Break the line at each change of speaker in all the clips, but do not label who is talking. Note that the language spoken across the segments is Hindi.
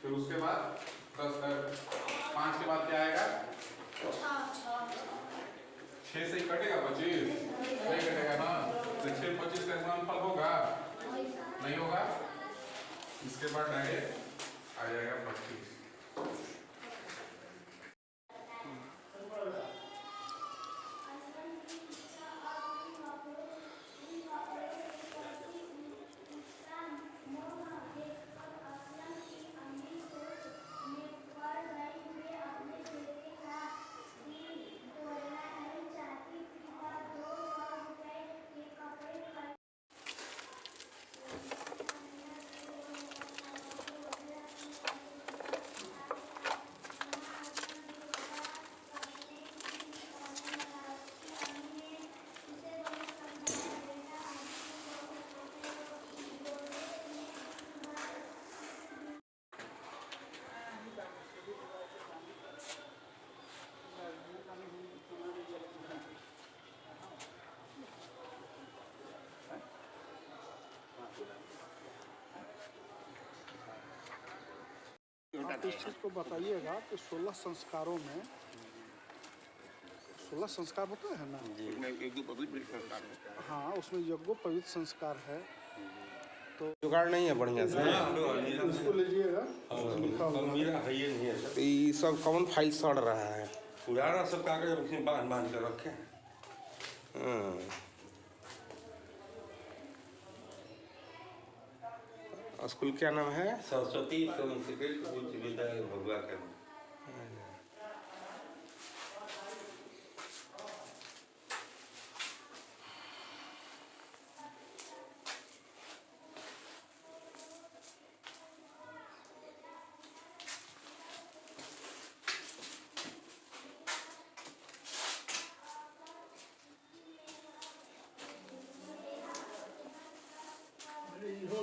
फिर उसके बाद 5 के बाद क्या आएगा? 6 से ही कटेगा 25, सही कटेगा ना। तो 6 25 का गुणनफल होगा, नहीं होगा। इसके बाद डायरेक्ट आ जाएगा 25।
आप इस चीज़ को बताइएगा कि 16 संस्कारों में 16 संस्कार होता है ना
जी, पवित्र संस्कार होता है।
हाँ, उसमें यज्ञोपवीत संस्कार है। तो
जुगाड़ नहीं है बढ़िया से।
इसको लीजिएगा, लिखा हुआ
मेरा है ये नहीं है सर।
तो ये सब कौन फाइल सड़ रहा है?
पुराना सब कागज उसमें बांध कर रखे हैं।
स्कूल क्या नाम है?
सरस्वती संस्कृत उच्च विद्यालय भगवा का।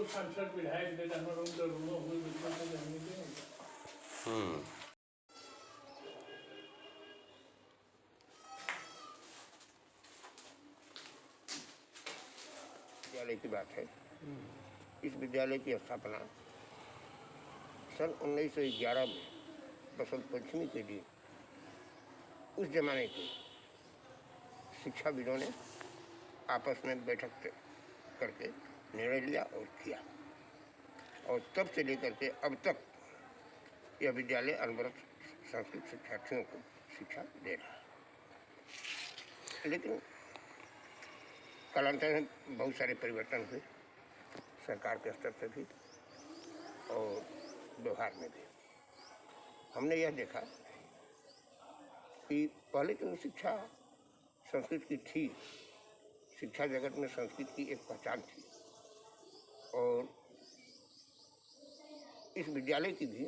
सांसद विधायक देता
विद्यालय की बात है। इस विद्यालय की स्थापना सन 1911 में बसंत पंचमी के लिए उस जमाने के शिक्षाविदों ने आपस में बैठक करके निर्णय लिया और किया, और तब से लेकर के अब तक यह विद्यालय अनवरत संस्कृत शिक्षार्थियों को शिक्षा दे रहा है। लेकिन कालांतर में बहुत सारे परिवर्तन हुए, सरकार के स्तर पर भी और व्यवहार में भी। हमने यह देखा कि पहले तो शिक्षा संस्कृत की थी, शिक्षा जगत में संस्कृत की एक पहचान थी, और इस विद्यालय की भी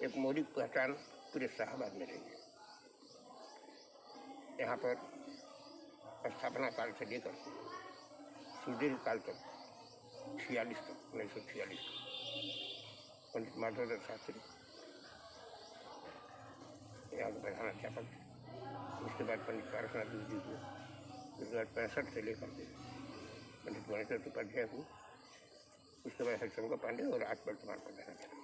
एक मौलिक पहचान पूरे शाहबाद में रही है। यहाँ पर स्थापना काल से लेकर सुदीर्घ काल तक 1946 पंडित माधवदास शास्त्री यहाँ के प्रधान अध्यापक थे। उसके बाद पंडित पारसनाथ द्विवेदी हुए। उसके बाद 65 से लेकर के पंडित गणेश उपाध्याय हुए। उसके बाद हरिशंकर पांडे और आज वर्तमान प्रधानाचार्य।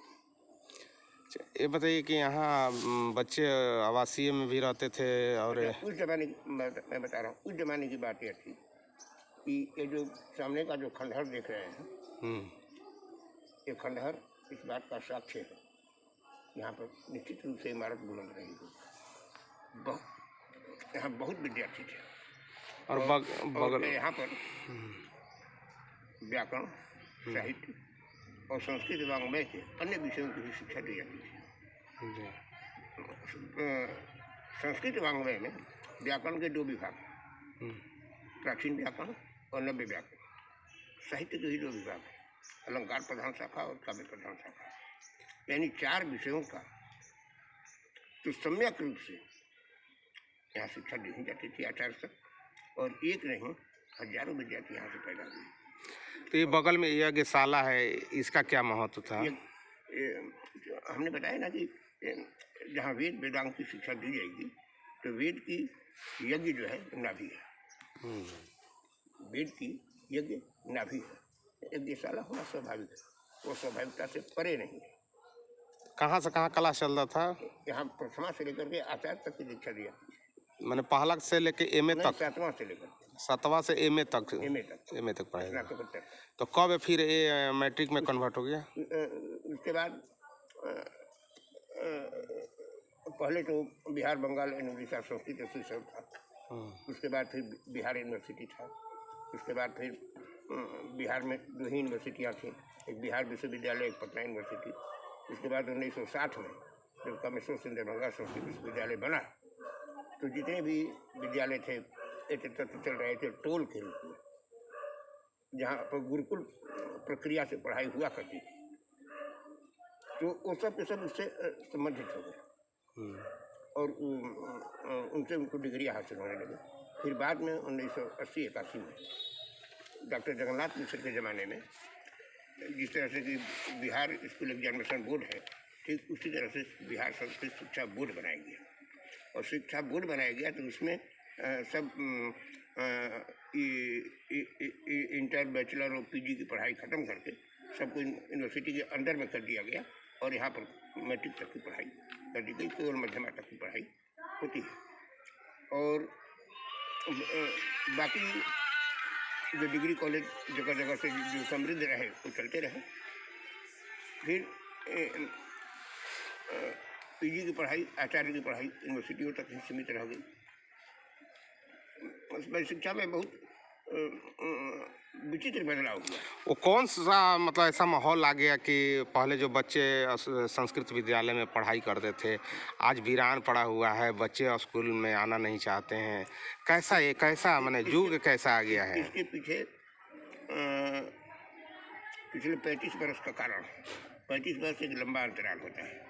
ये बताइए कि यहाँ बच्चे आवासीय में भी रहते थे और
उस जमाने की मैं बता रहा हूँ, उस जमाने की बात यह थी कि ये जो सामने का जो खंडहर देख रहे हैं, ये खंडहर इस बात का साक्ष्य है। यहाँ पर निश्चित रूप से इमारत बुलंद रही होगी। यहाँ बहुत विद्यार्थी थे
और बगल
यहाँ पर व्याकरण, साहित्य और संस्कृत वाङ्मय के अन्य विषयों की भी शिक्षा दी जाती थी। संस्कृत वाङ्मय में व्याकरण के 2 विभाग, प्राचीन व्याकरण और नव्य व्याकरण। साहित्य के ही 2 विभाग है, अलंकार प्रधान शाखा और काव्य प्रधान शाखा। यानी 4 विषयों का तो सम्यक रूप से यहाँ शिक्षा दी जाती थी आचार्य तक, और एक नहीं हजारों विद्यार्थी यहाँ से पैदा हुए।
तो ये बगल में यज्ञशाला है, इसका क्या महत्व था?
हमने बताया ना कि जहाँ वेद वेदांग की शिक्षा दी जाएगी तो वेद की यज्ञ जो है नाभि है। वेद की यज्ञ नाभि है। यज्ञशाला होना स्वाभाविक है, वो स्वाभाविकता से परे नहीं है।
कहाँ से कहाँ क्लास चल रहा था?
यहाँ प्रथमा से लेकर के आचार्य तक की दीक्षा दिया।
मैंने पहला से लेके एमए
नहीं,
तक,
7वां से लेकर
7वां से एमए तक
एमए तक
पढ़ाई।
स्नातकोत्तर।
तो कब फिर ये मैट्रिक में कन्वर्ट हो गया?
उसके बाद पहले तो बिहार बंगाल एंड उड़ीसा संस्कृत एसोसिएशन था, उसके बाद फिर बिहार यूनिवर्सिटी था, उसके बाद फिर बिहार में 2 ही यूनिवर्सिटियाँ थी, एक बिहार विश्वविद्यालय, एक पटना यूनिवर्सिटी। उसके बाद 1960 में जब कामेश्वर सिंह दरभंगा संस्कृत विश्वविद्यालय बना, तो जितने भी विद्यालय थे एक तत्व चल रहे थे टोल के रूप में, जहाँ पर गुरुकुल प्रक्रिया से पढ़ाई हुआ करती थी, तो वो सब के सब उससे संबंधित हो गए और उनसे उनको डिग्रियाँ हासिल होने लगे। फिर बाद में 1980-81 में डॉक्टर जगन्नाथ मिश्र के ज़माने में जिस तरह से कि बिहार स्कूल एग्जामिनेशन बोर्ड है, ठीक उसी तरह से बिहार संस्कृत शिक्षा बोर्ड बनाया गया। और शिक्षा बोर्ड बनाया गया तो उसमें सब इंटर, बैचलर और पीजी की पढ़ाई ख़त्म करके सबको यूनिवर्सिटी के अंडर में कर दिया गया और यहाँ पर मैट्रिक तक की पढ़ाई कर दी गई, केवल मध्यमा तक की पढ़ाई होती है। और बाकी जो डिग्री कॉलेज जगह जगह से जो समृद्ध रहे वो चलते रहे। फिर पीजी की पढ़ाई, आचार्य की पढ़ाई यूनिवर्सिटियों तक ही सीमित रह गई। उसमें शिक्षा में बहुत विचित्र बदलाव हुआ।
वो कौन सा मतलब ऐसा माहौल आ गया कि पहले जो बच्चे संस्कृत विद्यालय में पढ़ाई करते थे आज वीरान पड़ा हुआ है, बच्चे स्कूल में आना नहीं चाहते हैं? कैसा माने युग कैसा आ गया है?
इसके पीछे पिछले 35 वर्ष का कारण, 35 वर्ष एक लंबा अंतराल होता है।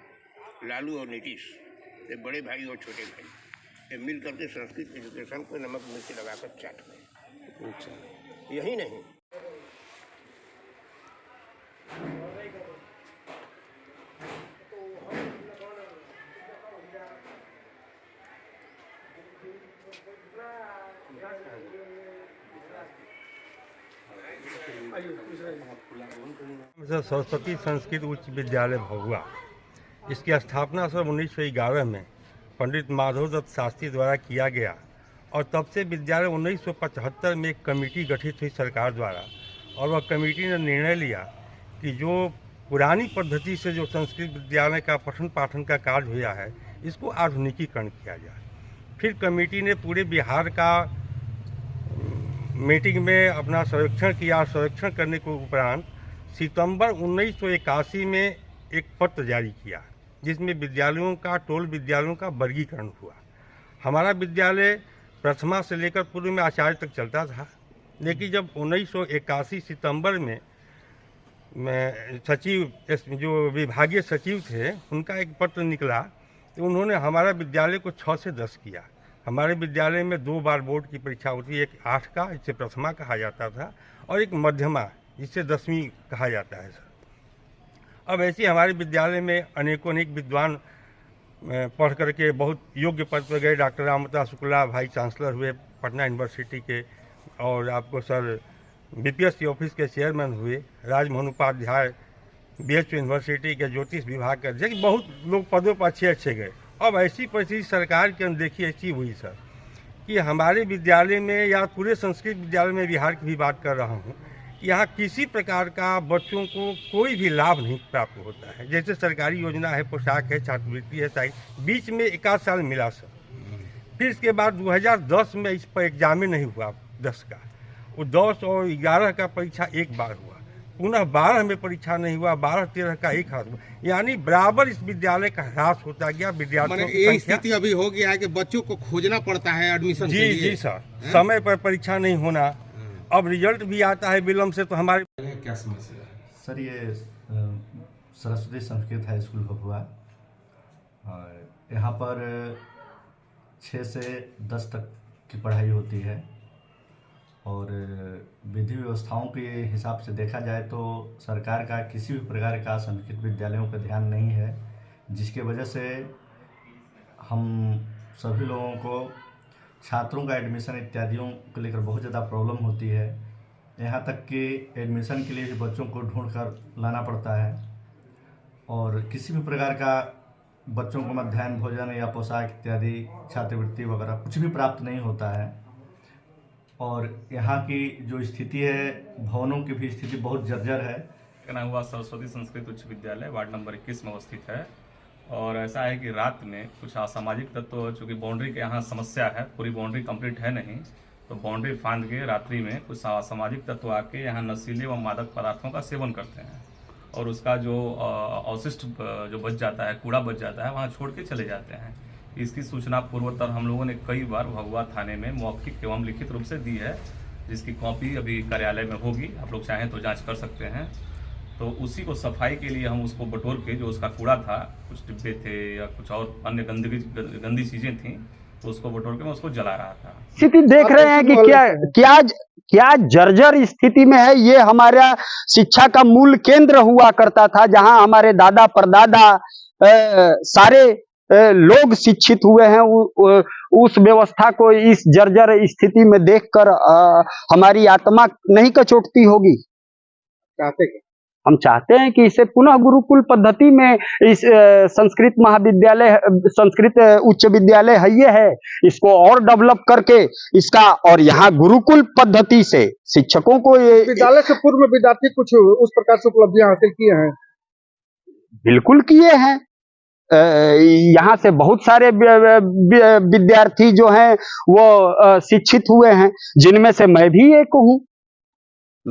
लालू और नीतीश, ये बड़े भाई और छोटे भाई, ये मिल करके संस्कृत एजुकेशन को नमक मिर्च लगाकर चाट गए।
अच्छा,
यही नहीं,
सरस्वती संस्कृत उच्च विद्यालय भभुआ, इसकी स्थापना सन 1911 में पंडित माधव दत्त शास्त्री द्वारा किया गया और तब से विद्यालय 1975 में एक कमेटी गठित हुई सरकार द्वारा, और वह कमेटी ने निर्णय लिया कि जो पुरानी पद्धति से जो संस्कृत विद्यालय का पठन पाठन का कार्य हुआ है इसको आधुनिकीकरण किया जाए। फिर कमेटी ने पूरे बिहार का मीटिंग में अपना सर्वेक्षण किया। सर्वेक्षण करने के उपरांत सितंबर 1981 में एक पत्र जारी किया जिसमें विद्यालयों का, टोल विद्यालयों का वर्गीकरण हुआ। हमारा विद्यालय प्रथमा से लेकर पूर्व में आचार्य तक चलता था, लेकिन जब 1981 सितंबर में सचिव, जो विभागीय सचिव थे, उनका एक पत्र निकला तो उन्होंने हमारा विद्यालय को 6 से 10 किया। हमारे विद्यालय में 2 बार बोर्ड की परीक्षा होती है, एक 8 का, जिसे प्रथमा कहा जाता था, और एक मध्यमा, जिसे 10वीं कहा जाता है सर। अब ऐसे हमारे विद्यालय में अनेक विद्वान पढ़ करके बहुत योग्य पद पर गए। डॉक्टर रामता शुक्ला भाई चांसलर हुए पटना यूनिवर्सिटी के, और आपको सर बीपीएससी ऑफिस के चेयरमैन हुए। राजमोहन उपाध्याय बीएचयू यूनिवर्सिटी के ज्योतिष विभाग के अध्यक्ष, बहुत लोग पदों पर अच्छे गए। अब ऐसी परिस्थिति सरकार की अनदेखी ऐसी हुई सर कि हमारे विद्यालय में, या पूरे संस्कृत विद्यालय में, बिहार की भी बात कर रहा हूँ, यहाँ किसी प्रकार का बच्चों को कोई भी लाभ नहीं प्राप्त होता है। जैसे सरकारी योजना है, पोशाक है, छात्रवृत्ति है, साइकिल, बीच में 1 साल मिला सर। फिर इसके बाद 2010 में इस पर एग्जाम नहीं हुआ 10 का, वो 10 और 11 का परीक्षा एक बार हुआ, पुनः 12 में परीक्षा नहीं हुआ, 12-13 का एक हाथ हुआ, यानी बराबर इस विद्यालय का ह्रास होता गया। विद्यार्थियों की
ये स्थिति अभी हो गया है कि बच्चों को खोजना पड़ता है एडमिशन के लिए।
जी सर, समय पर परीक्षा नहीं होना, अब रिजल्ट भी आता है विलम्ब से, तो हमारे
क्या समस्या है
सर? ये सरस्वती संस्कृत हाई स्कूल भभुआ, और यहाँ पर 6 से 10 तक की पढ़ाई होती है, और विधि व्यवस्थाओं के हिसाब से देखा जाए तो सरकार का किसी भी प्रकार का संस्कृत विद्यालयों पर ध्यान नहीं है, जिसके वजह से हम सभी लोगों को छात्रों का एडमिशन इत्यादियों को लेकर बहुत ज़्यादा प्रॉब्लम होती है। यहाँ तक कि एडमिशन के लिए भी बच्चों को ढूंढ कर लाना पड़ता है, और किसी भी प्रकार का बच्चों को मध्याह्न भोजन या पोशाक इत्यादि छात्रवृत्ति वगैरह कुछ भी प्राप्त नहीं होता है। और यहाँ की जो स्थिति है, भवनों की भी स्थिति बहुत जर्जर है।
कहना हुआ सरस्वती संस्कृत उच्च विद्यालय वार्ड नंबर 21 में अवस्थित है। और ऐसा है कि रात में कुछ असामाजिक तत्व, चूँकि बाउंड्री के यहाँ समस्या है, पूरी बाउंड्री कंप्लीट है नहीं, तो बाउंड्री फांद के रात्रि में कुछ असामाजिक तत्व आके यहाँ नशीले व मादक पदार्थों का सेवन करते हैं और उसका जो अवशिष्ट जो बच जाता है, कूड़ा बच जाता है, वहाँ छोड़ के चले जाते हैं। इसकी सूचना पूर्वोत्तर हम लोगों ने कई बार भगुआ थाने में मौखिक एवं लिखित रूप से दी है, जिसकी कॉपी अभी कार्यालय में होगी, आप लोग चाहें तो जांच कर सकते हैं। तो उसी को सफाई के लिए हम उसको बटोर के, जो उसका कूड़ा था, कुछ डिब्बे थे या कुछ और अन्य गंदी चीज़ें थीं, तो उसको बटोर के मैं उसको जला रहा था।
स्थिति देख रहे हैं कि क्या जर्जर स्थिति में है। ये हमारा शिक्षा का मूल केंद्र हुआ करता था, जहां हमारे दादा परदादा सारे लोग शिक्षित हुए हैं। उस व्यवस्था को इस जर्जर स्थिति में देखकर हमारी आत्मा नहीं कचोटती होगी। हम चाहते हैं कि इसे पुनः गुरुकुल पद्धति में इस संस्कृत महाविद्यालय, संस्कृत उच्च विद्यालय है ये है, इसको और डेवलप करके इसका, और यहाँ गुरुकुल पद्धति से शिक्षकों को
विद्यालय से पूर्व विद्यार्थी कुछ उस प्रकार से उपलब्धियां हासिल किए हैं।
बिल्कुल किए हैं। यहाँ से बहुत सारे विद्यार्थी जो हैं वो शिक्षित हुए हैं, जिनमें से मैं भी एक हूँ।